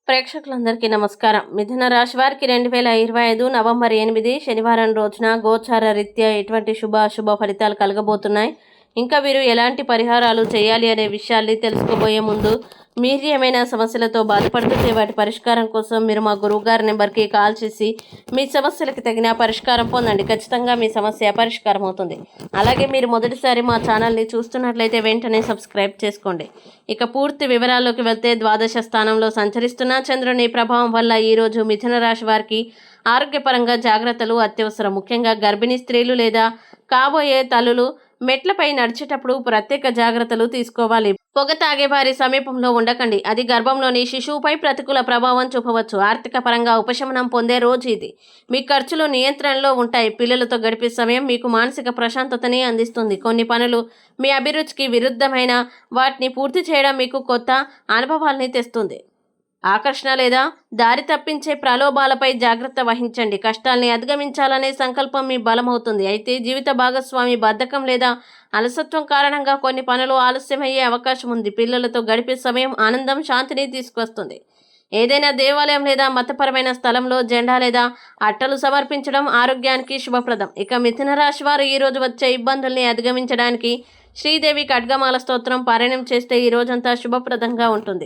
ప్రేక్షకులందరికీ నమస్కారం. మిథున రాశి వారికి 2025 నవంబర్ 8 శనివారం రోజున గోచార రీత్యా ఎటువంటి శుభ ఫలితాలు కలగబోతున్నాయి, ఇంకా వీరు ఎలాంటి పరిహారాలు చేయాలి అనే విషయాల్ని తెలుసుకోబోయే ముందు మీరు ఏమైనా సమస్యలతో బాధపడుతుంటే వాటి పరిష్కారం కోసం మీరు మా గురువుగారి నెంబర్కి కాల్ చేసి మీ సమస్యలకు తగిన పరిష్కారం పొందండి. ఖచ్చితంగా మీ సమస్య పరిష్కారం అవుతుంది. అలాగే మీరు మొదటిసారి మా ఛానల్ని చూస్తున్నట్లయితే వెంటనే సబ్స్క్రైబ్ చేసుకోండి. ఇక పూర్తి వివరాల్లోకి వెళ్తే ద్వాదశ స్థానంలో సంచరిస్తున్న చంద్రుని ప్రభావం వల్ల ఈరోజు మిథున రాశి వారికి ఆరోగ్యపరంగా జాగ్రత్తలు అత్యవసరం. ముఖ్యంగా గర్భిణీ స్త్రీలు లేదా కాబోయే తల్లులు మెట్లపై నడిచేటప్పుడు ప్రత్యేక జాగ్రత్తలు తీసుకోవాలి. పొగ తాగే వారి సమీపంలో ఉండకండి, అది గర్భంలోని శిశువుపై ప్రతికూల ప్రభావం చూపవచ్చు. ఆర్థిక పరంగా ఉపశమనం పొందే రోజు ఇది. మీ ఖర్చులు నియంత్రణలో ఉంటాయి. పిల్లలతో గడిపే సమయం మీకు మానసిక ప్రశాంతతని అందిస్తుంది. కొన్ని పనులు మీ అభిరుచికి విరుద్ధమైన వాటిని పూర్తి చేయడం మీకు కొత్త అనుభవాల్ని తెస్తుంది. ఆకర్షణ లేదా దారి తప్పించే ప్రలోభాలపై జాగ్రత్త వహించండి. కష్టాల్ని అధిగమించాలనే సంకల్పం మీ బలమవుతుంది. అయితే జీవిత భాగస్వామి బద్ధకం లేదా అలసత్వం కారణంగా కొన్ని పనులు ఆలస్యమయ్యే అవకాశం ఉంది. పిల్లలతో గడిపే సమయం ఆనందం, శాంతిని తీసుకొస్తుంది. ఏదైనా దేవాలయం లేదా మతపరమైన స్థలంలో జెండా లేదా అట్టలు సమర్పించడం ఆరోగ్యానికి శుభప్రదం. ఇక మిథున రాశి వారు ఈరోజు వచ్చే ఇబ్బందుల్ని అధిగమించడానికి శ్రీదేవి ఖడ్గమాల స్తోత్రం పారాయణం చేస్తే ఈ రోజంతా శుభప్రదంగా ఉంటుంది.